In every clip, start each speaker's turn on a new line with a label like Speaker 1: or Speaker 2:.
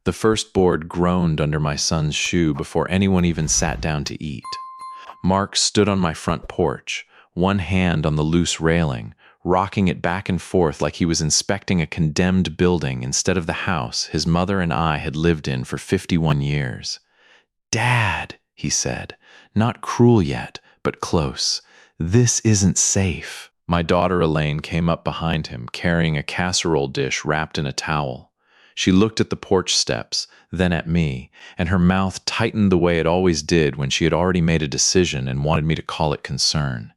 Speaker 1: The first board groaned under my son's shoe before anyone even sat down to eat. Mark stood on my front porch, one hand on the loose railing, rocking it back and forth like he was inspecting a condemned building instead of the house his mother and I had lived in for 51 years. "Dad," he said, "not cruel yet, but close. This isn't safe." My daughter Elaine came up behind him, carrying a casserole dish wrapped in a towel. She looked at the porch steps, then at me, and her mouth tightened the way it always did when she had already made a decision and wanted me to call it concern.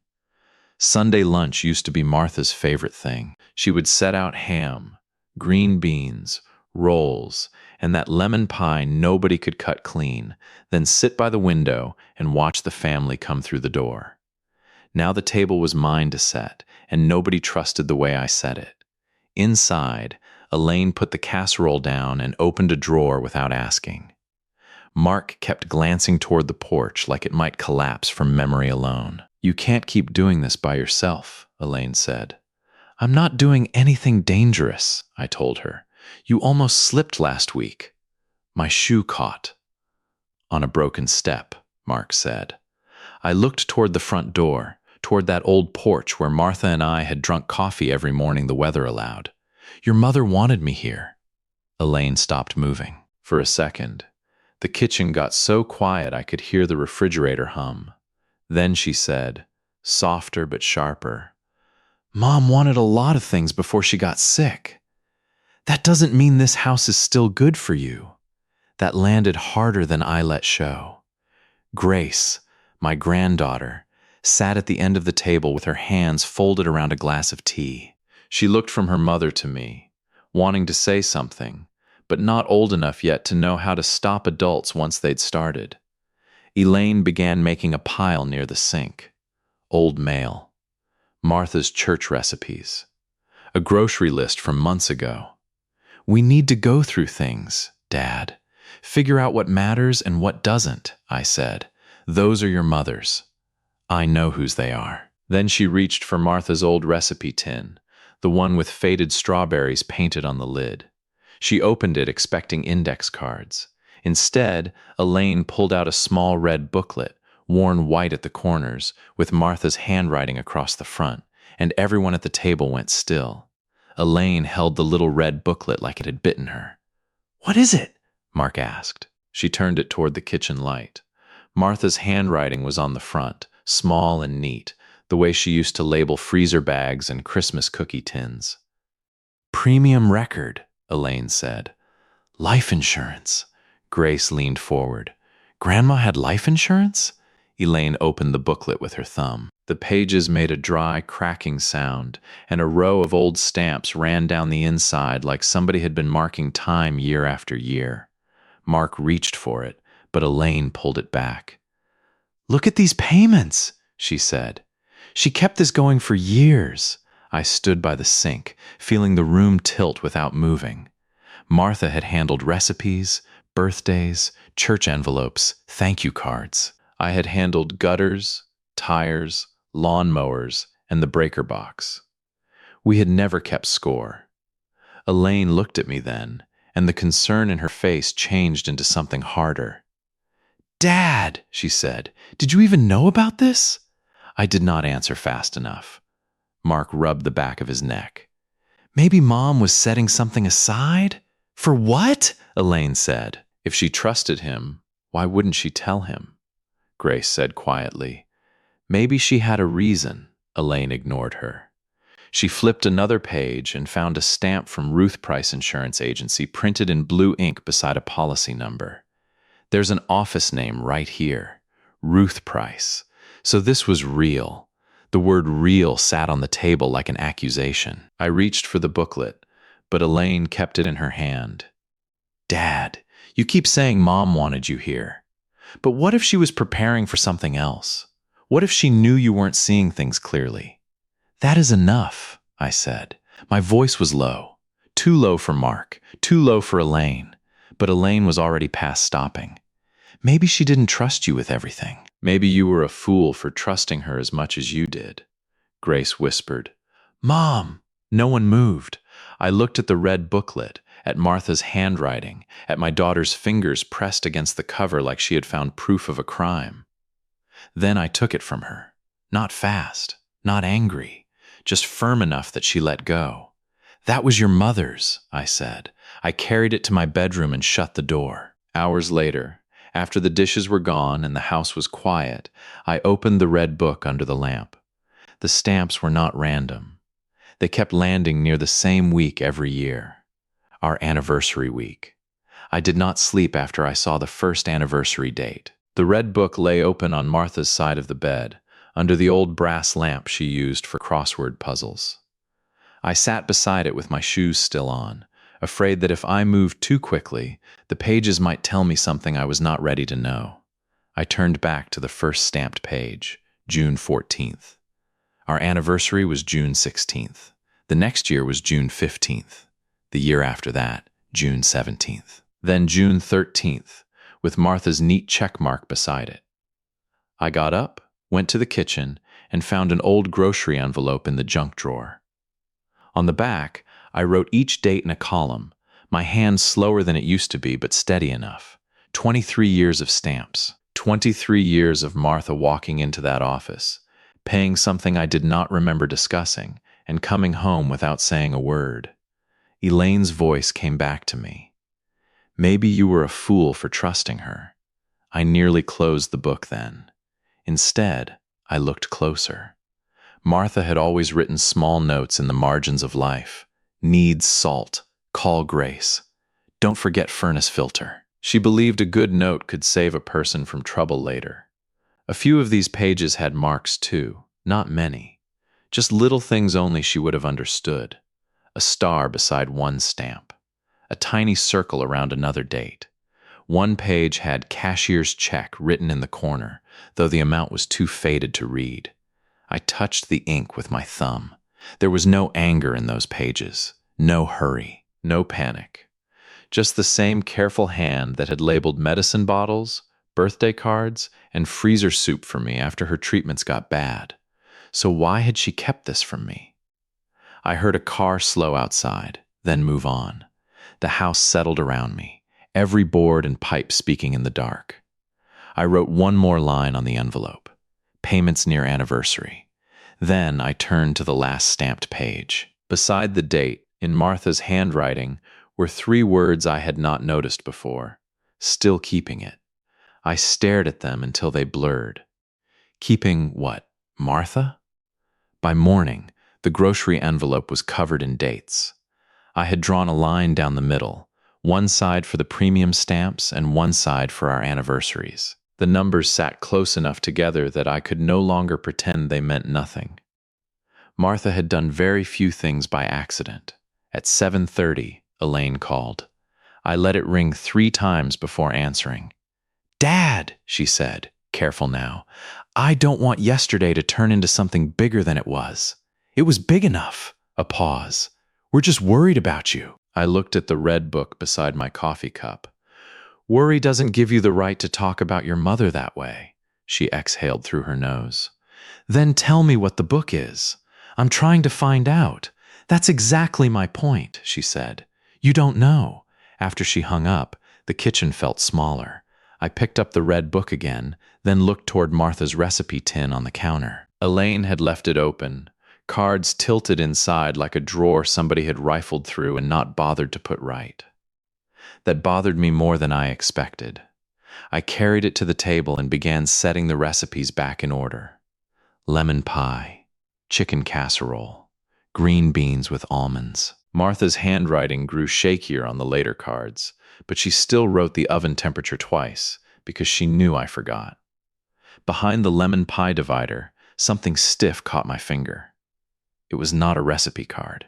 Speaker 1: Sunday lunch used to be Martha's favorite thing. She would set out ham, green beans, rolls, and that lemon pie nobody could cut clean, then sit by the window and watch the family come through the door. Now the table was mine to set, and nobody trusted the way I set it. Inside, Elaine put the casserole down and opened a drawer without asking. Mark kept glancing toward the porch like it might collapse from memory alone. "You can't keep doing this by yourself," Elaine said. "I'm not doing anything dangerous," I told her. "You almost slipped last week." "My shoe caught." "On a broken step," Mark said. I looked toward the front door, toward that old porch where Martha and I had drunk coffee every morning the weather allowed. "Your mother wanted me here." Elaine stopped moving. For a second, the kitchen got so quiet I could hear the refrigerator hum. Then she said, softer but sharper, "Mom wanted a lot of things before she got sick. That doesn't mean this house is still good for you." That landed harder than I let show. Grace, my granddaughter, sat at the end of the table with her hands folded around a glass of tea. She looked from her mother to me, wanting to say something, but not old enough yet to know how to stop adults once they'd started. Elaine began making a pile near the sink. Old mail. Martha's church recipes. A grocery list from months ago. "We need to go through things, Dad. Figure out what matters and what doesn't," I said. "Those are your mother's. I know whose they are." Then she reached for Martha's old recipe tin, the one with faded strawberries painted on the lid. She opened it expecting index cards. Instead, Elaine pulled out a small red booklet, worn white at the corners, with Martha's handwriting across the front, and everyone at the table went still. Elaine held the little red booklet like it had bitten her. "What is it?" Mark asked. She turned it toward the kitchen light. Martha's handwriting was on the front, small and neat, the way she used to label freezer bags and Christmas cookie tins. "Premium record," Elaine said. "Life insurance." Grace leaned forward. "Grandma had life insurance?" Elaine opened the booklet with her thumb. The pages made a dry, cracking sound, and a row of old stamps ran down the inside like somebody had been marking time year after year. Mark reached for it, but Elaine pulled it back. "Look at these payments," she said. "She kept this going for years." I stood by the sink, feeling the room tilt without moving. Martha had handled recipes, birthdays, church envelopes, thank you cards. I had handled gutters, tires, lawnmowers, and the breaker box. We had never kept score. Elaine looked at me then, and the concern in her face changed into something harder. "Dad," she said, "did you even know about this?" I did not answer fast enough. Mark rubbed the back of his neck. "Maybe Mom was setting something aside?" "For what?" Elaine said. If she trusted him, why wouldn't she tell him? Grace said quietly. "Maybe she had a reason." Elaine ignored her. She flipped another page and found a stamp from Ruth Price Insurance Agency printed in blue ink beside a policy number. There's an office name right here, Ruth Price. So this was real. The word real sat on the table like an accusation. I reached for the booklet, but Elaine kept it in her hand. "Dad, you keep saying Mom wanted you here. But what if she was preparing for something else? What if she knew you weren't seeing things clearly?" "That is enough," I said. My voice was low. Too low for Mark, too low for Elaine. But Elaine was already past stopping. "Maybe she didn't trust you with everything. Maybe you were a fool for trusting her as much as you did." Grace whispered. "Mom!" No one moved. I looked at the red booklet, at Martha's handwriting, at my daughter's fingers pressed against the cover like she had found proof of a crime. Then I took it from her. Not fast, not angry, just firm enough that she let go. "That was your mother's," I said. I carried it to my bedroom and shut the door. Hours later, after the dishes were gone and the house was quiet, I opened the red book under the lamp. The stamps were not random. They kept landing near the same week every year. Our anniversary week. I did not sleep after I saw the first anniversary date. The red book lay open on Martha's side of the bed, under the old brass lamp she used for crossword puzzles. I sat beside it with my shoes still on, afraid that if I moved too quickly, the pages might tell me something I was not ready to know. I turned back to the first stamped page, June 14th. Our anniversary was June 16th. The next year was June 15th. The year after that, June 17th. Then June 13th, with Martha's neat check mark beside it. I got up, went to the kitchen, and found an old grocery envelope in the junk drawer. On the back, I wrote each date in a column, my hand slower than it used to be, but steady enough. 23 years of stamps. 23 years of Martha walking into that office, paying something I did not remember discussing, and coming home without saying a word. Elaine's voice came back to me. "Maybe you were a fool for trusting her." I nearly closed the book then. Instead, I looked closer. Martha had always written small notes in the margins of life. "Needs salt. Call Grace. Don't forget furnace filter." She believed a good note could save a person from trouble later. A few of these pages had marks too, not many. Just little things only she would have understood. A star beside one stamp. A tiny circle around another date. One page had cashier's check written in the corner, though the amount was too faded to read. I touched the ink with my thumb. There was no anger in those pages, no hurry, no panic. Just the same careful hand that had labeled medicine bottles, birthday cards, and freezer soup for me after her treatments got bad. So why had she kept this from me? I heard a car slow outside, then move on. The house settled around me, every board and pipe speaking in the dark. I wrote one more line on the envelope. Payments near anniversary. Then I turned to the last stamped page. Beside the date, in Martha's handwriting, were 3 words I had not noticed before. Still keeping it. I stared at them until they blurred. Keeping what? Martha? By morning, the grocery envelope was covered in dates. I had drawn a line down the middle, one side for the premium stamps and one side for our anniversaries. The numbers sat close enough together that I could no longer pretend they meant nothing. Martha had done very few things by accident. At 7:30, Elaine called. I let it ring 3 times before answering. "Dad," she said, careful now, "I don't want yesterday to turn into something bigger than it was. It was big enough." A pause. "We're just worried about you." I looked at the red book beside my coffee cup. "Worry doesn't give you the right to talk about your mother that way," she exhaled through her nose. "Then tell me what the book is. I'm trying to find out. That's exactly my point," she said. "You don't know." After she hung up, the kitchen felt smaller. I picked up the red book again, then looked toward Martha's recipe tin on the counter. Elaine had left it open, cards tilted inside like a drawer somebody had rifled through and not bothered to put right. That bothered me more than I expected. I carried it to the table and began setting the recipes back in order. Lemon pie, chicken casserole, green beans with almonds. Martha's handwriting grew shakier on the later cards, but she still wrote the oven temperature twice because she knew I forgot. Behind the lemon pie divider, something stiff caught my finger. It was not a recipe card.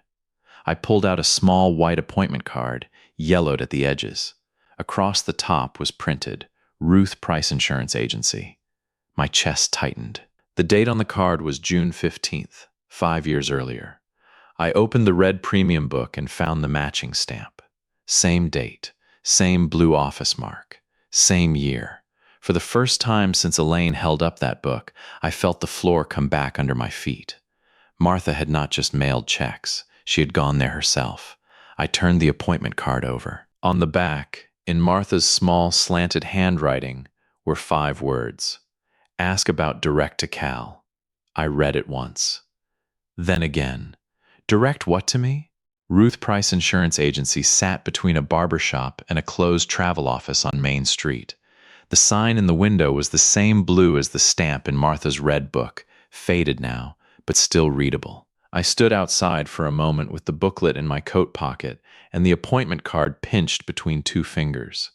Speaker 1: I pulled out a small white appointment card, yellowed at the edges. Across the top was printed, Ruth Price Insurance Agency. My chest tightened. The date on the card was June 15th, 5 years earlier. I opened the red premium book and found the matching stamp. Same date, same blue office mark, same year. For the first time since Elaine held up that book, I felt the floor come back under my feet. Martha had not just mailed checks. She had gone there herself. I turned the appointment card over. On the back, in Martha's small, slanted handwriting, were 5 words. Ask about direct to Cal. I read it once. Then again. Direct what to me? Ruth Price Insurance Agency sat between a barber shop and a closed travel office on Main Street. The sign in the window was the same blue as the stamp in Martha's red book, faded now, but still readable. I stood outside for a moment with the booklet in my coat pocket and the appointment card pinched between 2 fingers.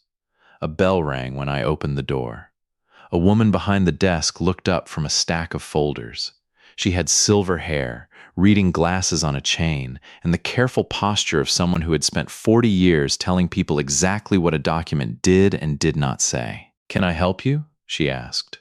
Speaker 1: A bell rang when I opened the door. A woman behind the desk looked up from a stack of folders. She had silver hair, reading glasses on a chain, and the careful posture of someone who had spent 40 years telling people exactly what a document did and did not say. "Can I help you?" she asked.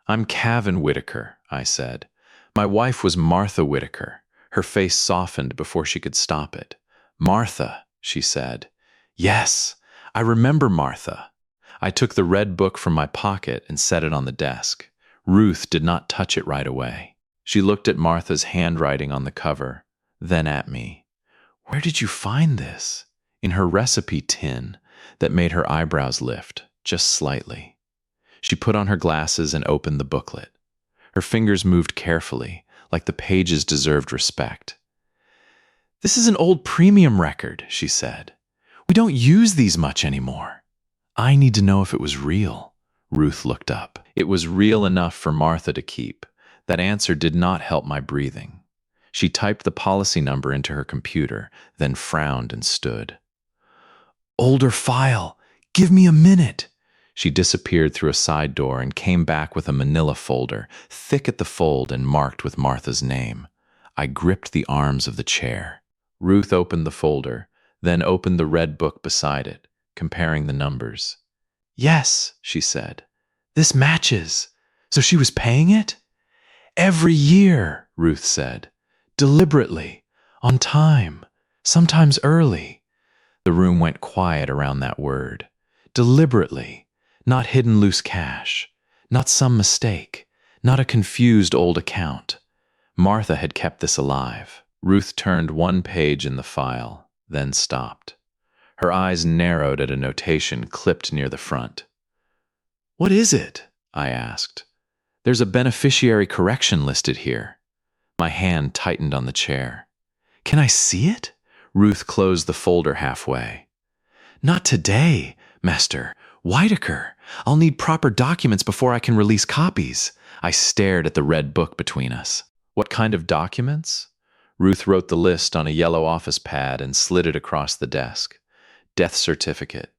Speaker 1: "I'm Cavan Whitaker," I said. My wife was Martha Whitaker. Her face softened before she could stop it. "Martha," she said. "Yes, I remember Martha." I took the red book from my pocket and set it on the desk. Ruth did not touch it right away. She looked at Martha's handwriting on the cover, then at me. "Where did you find this?" In her recipe tin that made her eyebrows lift, just slightly. She put on her glasses and opened the booklet. Her fingers moved carefully, like the pages deserved respect. "This is an old premium record," she said. "We don't use these much anymore." "I need to know if it was real." Ruth looked up. It was real enough for Martha to keep. That answer did not help my breathing. She typed the policy number into her computer, then frowned and stood. "Older file. Give me a minute." She disappeared through a side door and came back with a manila folder, thick at the fold and marked with Martha's name. I gripped the arms of the chair. Ruth opened the folder, then opened the red book beside it, comparing the numbers. "Yes," she said. "This matches. So she was paying it?" "Every year," Ruth said. "Deliberately. On time. Sometimes early." The room went quiet around that word. Deliberately. Not hidden loose cash. Not some mistake. Not a confused old account. Martha had kept this alive. Ruth turned one page in the file, then stopped. Her eyes narrowed at a notation clipped near the front. "What is it?" I asked. "There's a beneficiary correction listed here." My hand tightened on the chair. "Can I see it?" Ruth closed the folder halfway. "Not today, Master Whitaker. I'll need proper documents before I can release copies." I stared at the red book between us. "What kind of documents?" Ruth wrote the list on a yellow office pad and slid it across the desk. Death certificate,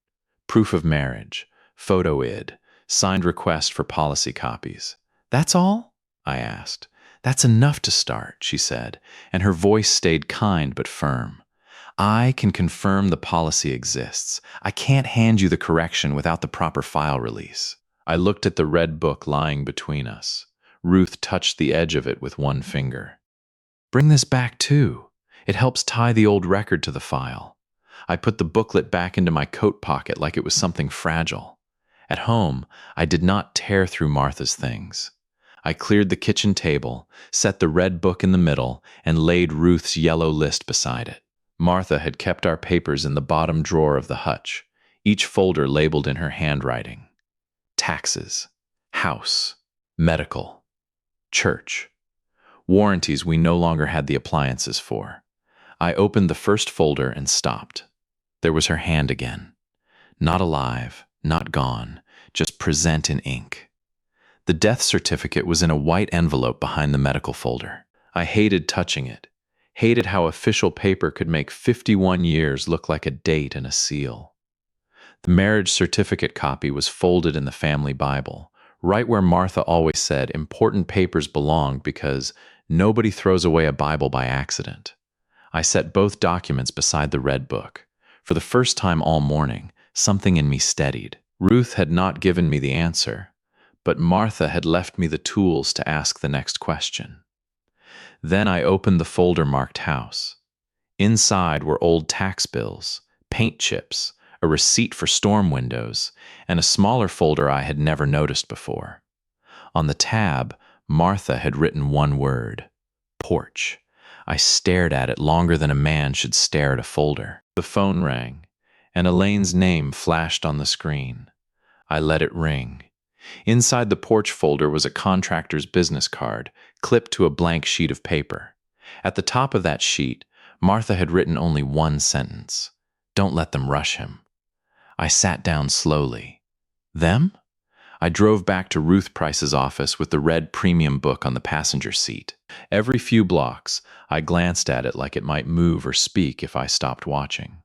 Speaker 1: proof of marriage, photo id, signed request for policy copies. "That's all?" I asked. "That's enough to start," she said, and her voice stayed kind but firm. "I can confirm the policy exists. I can't hand you the correction without the proper file release." I looked at the red book lying between us. Ruth touched the edge of it with one finger. "Bring this back too. It helps tie the old record to the file." I put the booklet back into my coat pocket like it was something fragile. At home, I did not tear through Martha's things. I cleared the kitchen table, set the red book in the middle, and laid Ruth's yellow list beside it. Martha had kept our papers in the bottom drawer of the hutch, each folder labeled in her handwriting. Taxes, house, medical, church. Warranties we no longer had the appliances for. I opened the first folder and stopped. There was her hand again. Not alive, not gone, just present in ink. The death certificate was in a white envelope behind the medical folder. I hated touching it. Hated how official paper could make 51 years look like a date and a seal. The marriage certificate copy was folded in the family Bible, right where Martha always said important papers belonged because nobody throws away a Bible by accident. I set both documents beside the red book. For the first time all morning, something in me steadied. Ruth had not given me the answer, but Martha had left me the tools to ask the next question. Then I opened the folder marked house. Inside were old tax bills, paint chips, a receipt for storm windows, and a smaller folder I had never noticed before. On the tab, Martha had written one word, porch. I stared at it longer than a man should stare at a folder. The phone rang, and Elaine's name flashed on the screen. I let it ring. Inside the porch folder was a contractor's business card, clipped to a blank sheet of paper. At the top of that sheet, Martha had written only one sentence: "Don't let them rush him." I sat down slowly. Them? I drove back to Ruth Price's office with the red premium book on the passenger seat. Every few blocks, I glanced at it like it might move or speak if I stopped watching.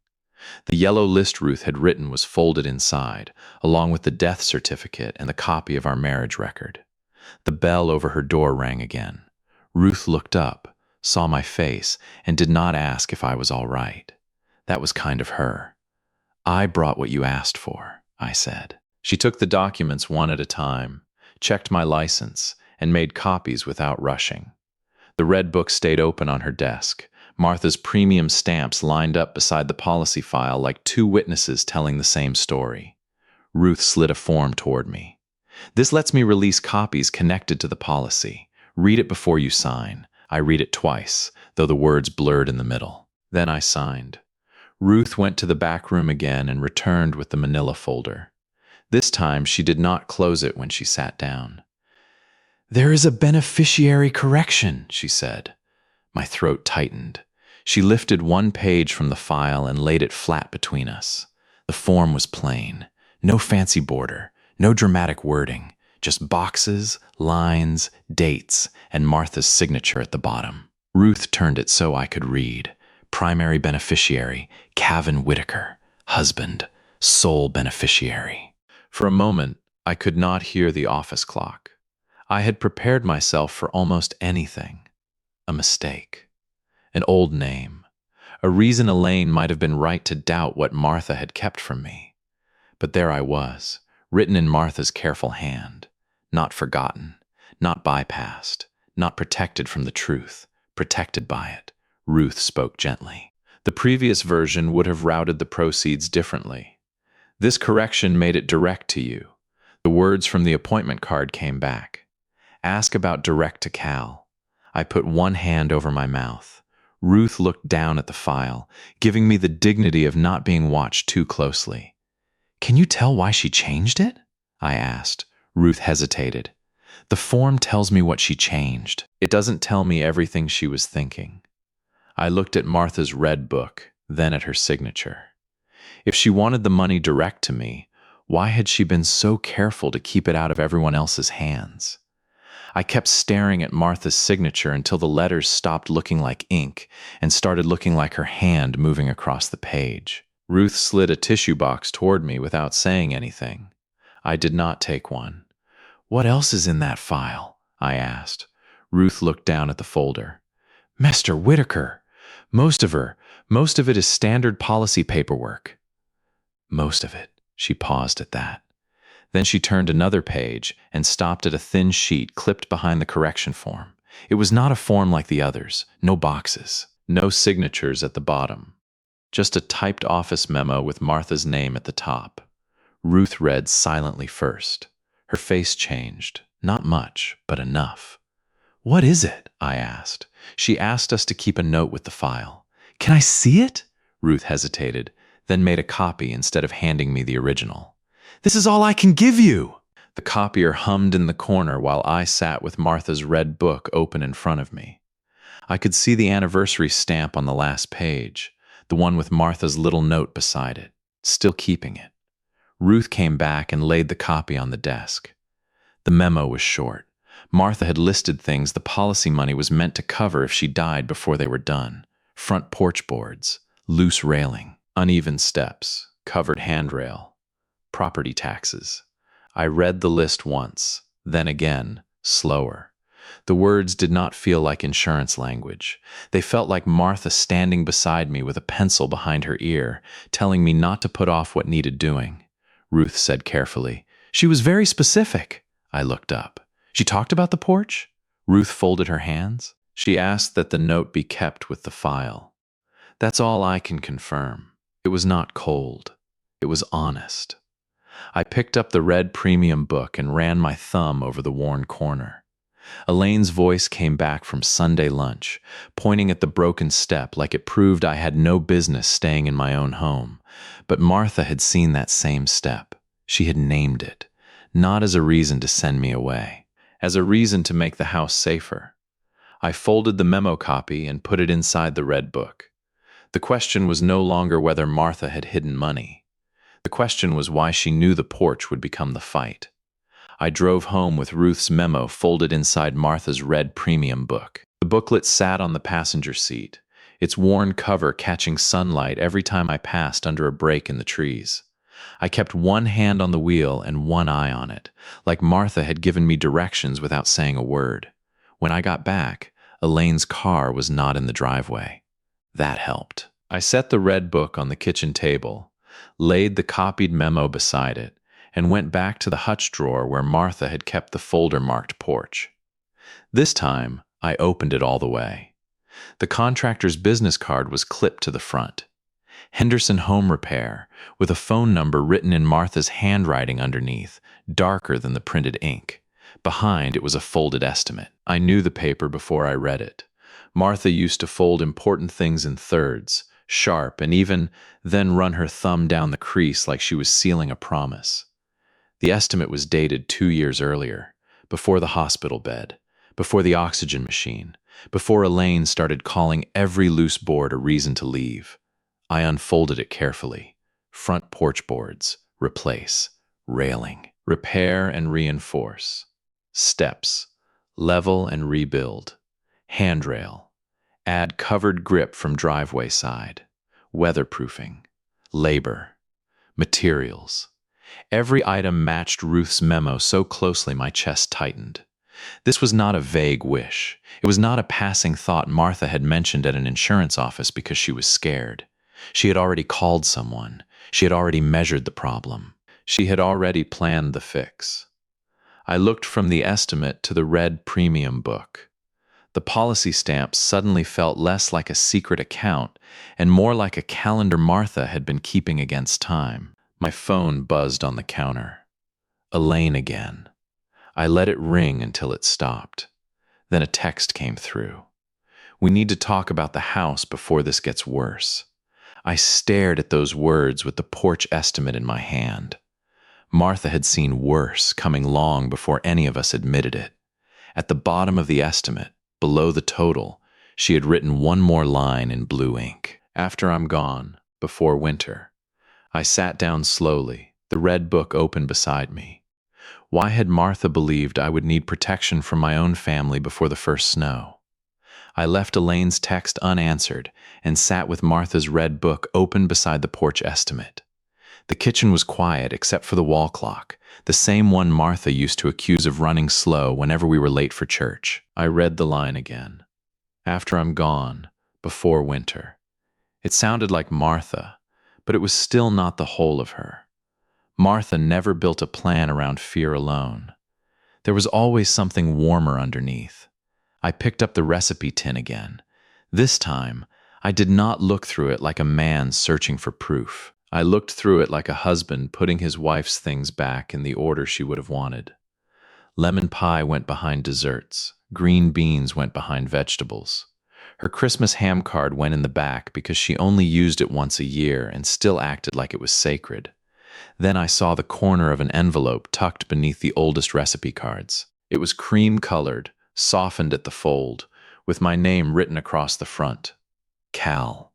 Speaker 1: The yellow list Ruth had written was folded inside, along with the death certificate and the copy of our marriage record. The bell over her door rang again. Ruth looked up, saw my face, and did not ask if I was all right. That was kind of her. "I brought what you asked for," I said. She took the documents one at a time, checked my license, and made copies without rushing. The red book stayed open on her desk, Martha's premium stamps lined up beside the policy file like two witnesses telling the same story. Ruth slid a form toward me. "This lets me release copies connected to the policy. Read it before you sign." I read it twice, though the words blurred in the middle. Then I signed. Ruth went to the back room again and returned with the manila folder. This time she did not close it when she sat down. "There is a beneficiary correction," she said. My throat tightened. She lifted one page from the file and laid it flat between us. The form was plain. No fancy border, no dramatic wording, just boxes, lines, dates, and Martha's signature at the bottom. Ruth turned it so I could read. Primary beneficiary, Cavan Whitaker. Husband, sole beneficiary. For a moment, I could not hear the office clock. I had prepared myself for almost anything. A mistake. An old name. A reason Elaine might have been right to doubt what Martha had kept from me. But there I was, written in Martha's careful hand. Not forgotten, not bypassed, not protected from the truth, protected by it. Ruth spoke gently. The previous version would have routed the proceeds differently. This correction made it direct to you. The words from the appointment card came back. "Ask about direct to Cal." I put one hand over my mouth. Ruth looked down at the file, giving me the dignity of not being watched too closely. "Can you tell why she changed it?" I asked. Ruth hesitated. "The form tells me what she changed. It doesn't tell me everything she was thinking." I looked at Martha's red book, then at her signature. If she wanted the money direct to me, why had she been so careful to keep it out of everyone else's hands? I kept staring at Martha's signature until the letters stopped looking like ink and started looking like her hand moving across the page. Ruth slid a tissue box toward me without saying anything. I did not take one. "What else is in that file?" I asked. Ruth looked down at the folder. "Mr. Whitaker, most of it is standard policy paperwork." "Most of it." She paused at that. Then she turned another page and stopped at a thin sheet clipped behind the correction form. It was not a form like the others, no boxes, no signatures at the bottom. Just a typed office memo with Martha's name at the top. Ruth read silently first. Her face changed, not much, but enough. "What is it?" I asked. She asked us to keep a note with the file. "Can I see it?" Ruth hesitated, then made a copy instead of handing me the original. "This is all I can give you!" The copier hummed in the corner while I sat with Martha's red book open in front of me. I could see the anniversary stamp on the last page, the one with Martha's little note beside it, still keeping it. Ruth came back and laid the copy on the desk. The memo was short. Martha had listed things the policy money was meant to cover if she died before they were done. Front porch boards, loose railing, uneven steps, covered handrail, property taxes. I read the list once, then again, slower. The words did not feel like insurance language. They felt like Martha standing beside me with a pencil behind her ear, telling me not to put off what needed doing. Ruth said carefully, "She was very specific." I looked up. "She talked about the porch?" Ruth folded her hands. "She asked that the note be kept with the file. That's all I can confirm. It was not cold. It was honest." I picked up the red premium book and ran my thumb over the worn corner. Elaine's voice came back from Sunday lunch, pointing at the broken step like it proved I had no business staying in my own home. But Martha had seen that same step. She had named it, not as a reason to send me away, as a reason to make the house safer. I folded the memo copy and put it inside the red book. The question was no longer whether Martha had hidden money. The question was why she knew the porch would become the fight. I drove home with Ruth's memo folded inside Martha's red premium book. The booklet sat on the passenger seat, its worn cover catching sunlight every time I passed under a break in the trees. I kept one hand on the wheel and one eye on it, like Martha had given me directions without saying a word. When I got back, Elaine's car was not in the driveway. That helped. I set the red book on the kitchen table, laid the copied memo beside it, and went back to the hutch drawer where Martha had kept the folder marked porch. This time, I opened it all the way. The contractor's business card was clipped to the front. Henderson Home Repair, with a phone number written in Martha's handwriting underneath, darker than the printed ink. Behind it was a folded estimate. I knew the paper before I read it. Martha used to fold important things in thirds, sharp, and even then run her thumb down the crease like she was sealing a promise. The estimate was dated 2 years earlier, before the hospital bed, before the oxygen machine, before Elaine started calling every loose board a reason to leave. I unfolded it carefully. Front porch boards, replace, railing, repair and reinforce, steps, level and rebuild, handrail, add covered grip from driveway side, weatherproofing, labor, materials. Every item matched Ruth's memo so closely my chest tightened. This was not a vague wish. It was not a passing thought Martha had mentioned at an insurance office because she was scared. She had already called someone. She had already measured the problem. She had already planned the fix. I looked from the estimate to the red premium book. The policy stamp suddenly felt less like a secret account and more like a calendar Martha had been keeping against time. My phone buzzed on the counter. Elaine again. I let it ring until it stopped. Then a text came through. We need to talk about the house before this gets worse. I stared at those words with the porch estimate in my hand. Martha had seen worse coming long before any of us admitted it. At the bottom of the estimate, below the total, she had written one more line in blue ink. After I'm gone, before winter. I sat down slowly, the red book open beside me. Why had Martha believed I would need protection from my own family before the first snow? I left Elaine's text unanswered and sat with Martha's red book open beside the porch estimate. The kitchen was quiet except for the wall clock, the same one Martha used to accuse of running slow whenever we were late for church. I read the line again. After I'm gone, before winter. It sounded like Martha, but it was still not the whole of her. Martha never built a plan around fear alone. There was always something warmer underneath. I picked up the recipe tin again. This time, I did not look through it like a man searching for proof. I looked through it like a husband putting his wife's things back in the order she would have wanted. Lemon pie went behind desserts. Green beans went behind vegetables. Her Christmas ham card went in the back because she only used it once a year and still acted like it was sacred. Then I saw the corner of an envelope tucked beneath the oldest recipe cards. It was cream-colored, softened at the fold, with my name written across the front. Cal.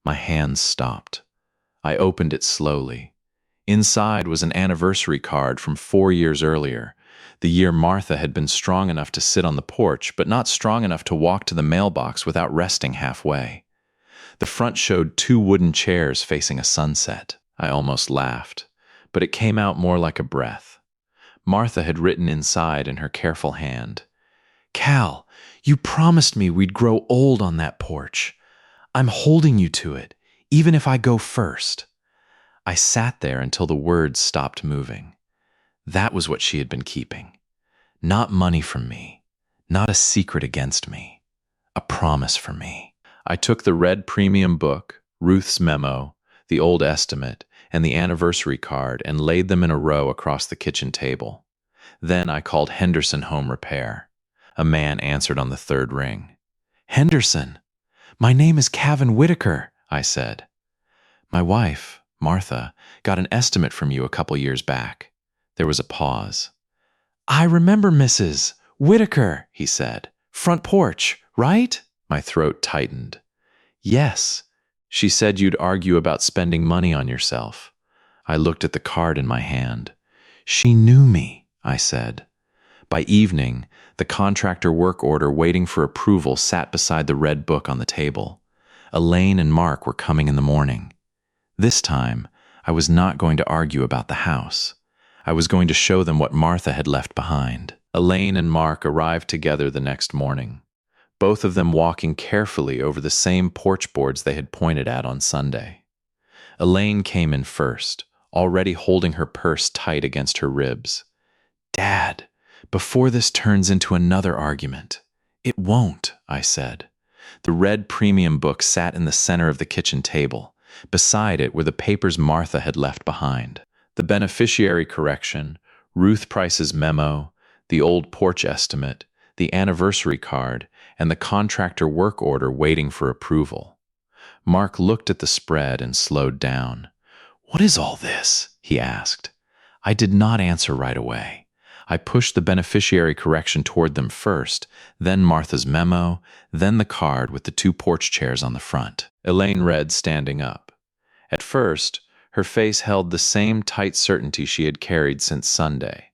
Speaker 1: My hands stopped. I opened it slowly. Inside was an anniversary card from 4 years earlier, the year Martha had been strong enough to sit on the porch, but not strong enough to walk to the mailbox without resting halfway. The front showed 2 wooden chairs facing a sunset. I almost laughed, but it came out more like a breath. Martha had written inside in her careful hand, Cal, you promised me we'd grow old on that porch. I'm holding you to it, even if I go first. I sat there until the words stopped moving. That was what she had been keeping. Not money from me, not a secret against me, a promise for me. I took the red premium book, Ruth's memo, the old estimate, and the anniversary card and laid them in a row across the kitchen table. Then I called Henderson Home Repair. A man answered on the third ring. "Henderson, my name is Cavan Whitaker," I said. "My wife, Martha, got an estimate from you a couple years back." There was a pause. "I remember Mrs. Whitaker," he said. "Front porch, right?" My throat tightened. "Yes. She said you'd argue about spending money on yourself." I looked at the card in my hand. "She knew me," I said. By evening, the contractor work order waiting for approval sat beside the red book on the table. Elaine and Mark were coming in the morning. This time, I was not going to argue about the house. I was going to show them what Martha had left behind. Elaine and Mark arrived together the next morning, both of them walking carefully over the same porch boards they had pointed at on Sunday. Elaine came in first, already holding her purse tight against her ribs. "Dad, before this turns into another argument." "It won't," I said. The red premium book sat in the center of the kitchen table. Beside it were the papers Martha had left behind. The beneficiary correction, Ruth Price's memo, the old porch estimate, the anniversary card, and the contractor work order waiting for approval. Mark looked at the spread and slowed down. "What is all this?" he asked. I did not answer right away. I pushed the beneficiary correction toward them first, then Martha's memo, then the card with the 2 porch chairs on the front. Elaine read, standing up. At first, her face held the same tight certainty she had carried since Sunday.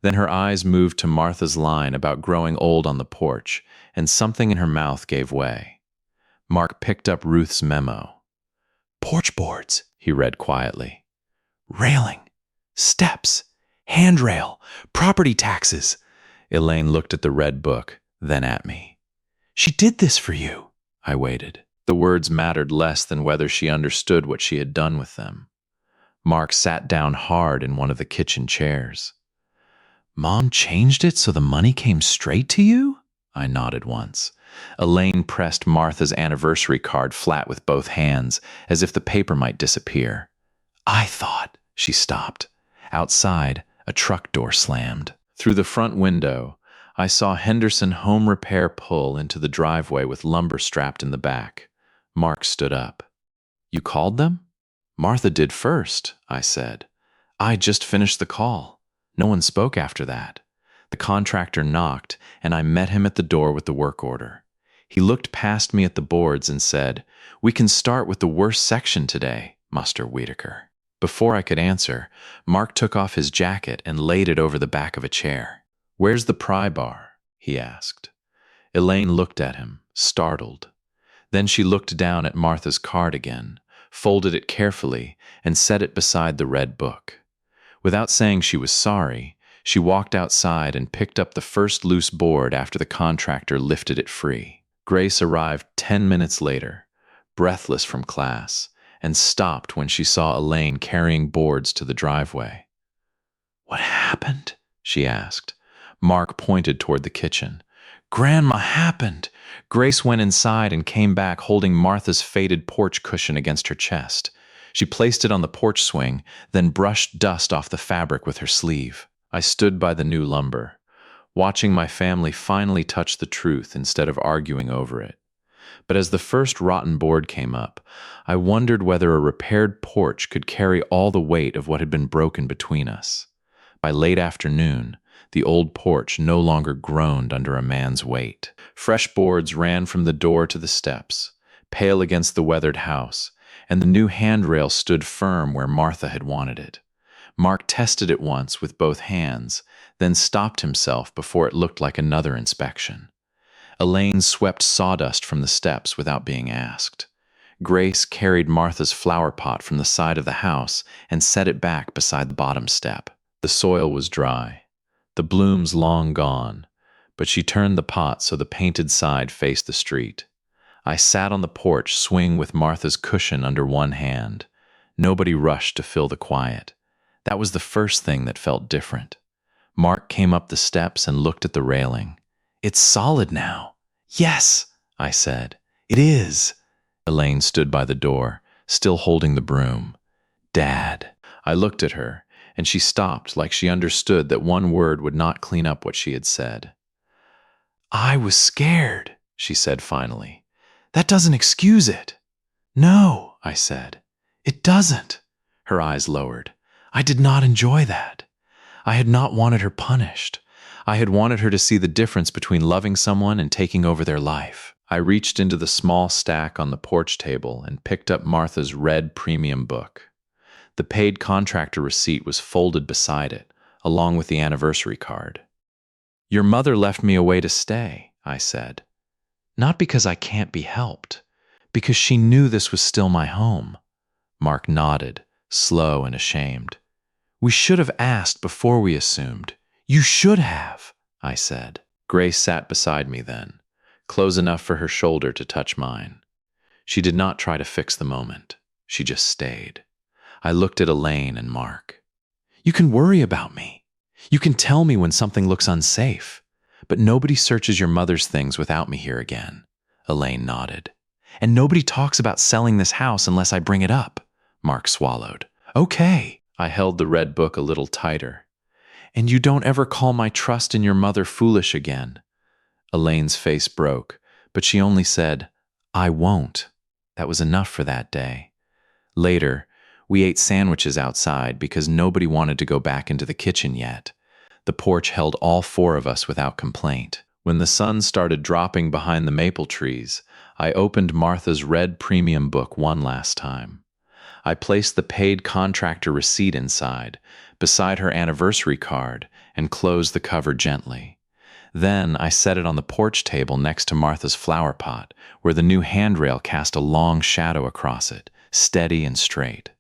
Speaker 1: Then her eyes moved to Martha's line about growing old on the porch, and something in her mouth gave way. Mark picked up Ruth's memo. "Porch boards," he read quietly. "Railing, steps, handrail, property taxes." Elaine looked at the red book, then at me. "She did this for you." I waited. The words mattered less than whether she understood what she had done with them. Mark sat down hard in one of the kitchen chairs. "Mom changed it so the money came straight to you?" I nodded once. Elaine pressed Martha's anniversary card flat with both hands, as if the paper might disappear. "I thought—" She stopped. Outside, a truck door slammed. Through the front window, I saw Henderson Home Repair pull into the driveway with lumber strapped in the back. Mark stood up. "You called them?" "Martha did first," I said. "I just finished the call." No one spoke after that. The contractor knocked, and I met him at the door with the work order. He looked past me at the boards and said, "We can start with the worst section today, Master Whitaker." Before I could answer, Mark took off his jacket and laid it over the back of a chair. "Where's the pry bar?" he asked. Elaine looked at him, startled. Then she looked down at Martha's card again, folded it carefully, and set it beside the red book. Without saying she was sorry, she walked outside and picked up the first loose board after the contractor lifted it free. Grace arrived 10 minutes later, breathless from class, and stopped when she saw Elaine carrying boards to the driveway. "What happened?" she asked. Mark pointed toward the kitchen. "Grandma, happened!" Grace went inside and came back holding Martha's faded porch cushion against her chest. She placed it on the porch swing, then brushed dust off the fabric with her sleeve. I stood by the new lumber, watching my family finally touch the truth instead of arguing over it. But as the first rotten board came up, I wondered whether a repaired porch could carry all the weight of what had been broken between us. By late afternoon, the old porch no longer groaned under a man's weight. Fresh boards ran from the door to the steps, pale against the weathered house, and the new handrail stood firm where Martha had wanted it. Mark tested it once with both hands, then stopped himself before it looked like another inspection. Elaine swept sawdust from the steps without being asked. Grace carried Martha's flower pot from the side of the house and set it back beside the bottom step. The soil was dry, the blooms long gone, but she turned the pot so the painted side faced the street. I sat on the porch swing with Martha's cushion under one hand. Nobody rushed to fill the quiet. That was the first thing that felt different. Mark came up the steps and looked at the railing. "It's solid now." "Yes," I said. "It is." Elaine stood by the door, still holding the broom. "Dad." I looked at her, and she stopped like she understood that one word would not clean up what she had said. I was scared, she said finally. That doesn't excuse it. No, I said. It doesn't. Her eyes lowered. I did not enjoy that. I had not wanted her punished. I had wanted her to see the difference between loving someone and taking over their life. I reached into the small stack on the porch table and picked up Martha's red premium book. The paid contractor receipt was folded beside it, along with the anniversary card. Your mother left me a way to stay, I said. Not because I can't be helped, because she knew this was still my home. Mark nodded, slow and ashamed. We should have asked before we assumed. You should have, I said. Grace sat beside me then, close enough for her shoulder to touch mine. She did not try to fix the moment. She just stayed. I looked at Elaine and Mark. You can worry about me. You can tell me when something looks unsafe. But nobody searches your mother's things without me here again. Elaine nodded. And nobody talks about selling this house unless I bring it up. Mark swallowed. Okay. I held the red book a little tighter. And you don't ever call my trust in your mother foolish again. Elaine's face broke, but she only said, I won't. That was enough for that day. Later, we ate sandwiches outside because nobody wanted to go back into the kitchen yet. The porch held all four of us without complaint. When the sun started dropping behind the maple trees, I opened Martha's red premium book one last time. I placed the paid contractor receipt inside, beside her anniversary card, and closed the cover gently. Then I set it on the porch table next to Martha's flower pot, where the new handrail cast a long shadow across it, steady and straight.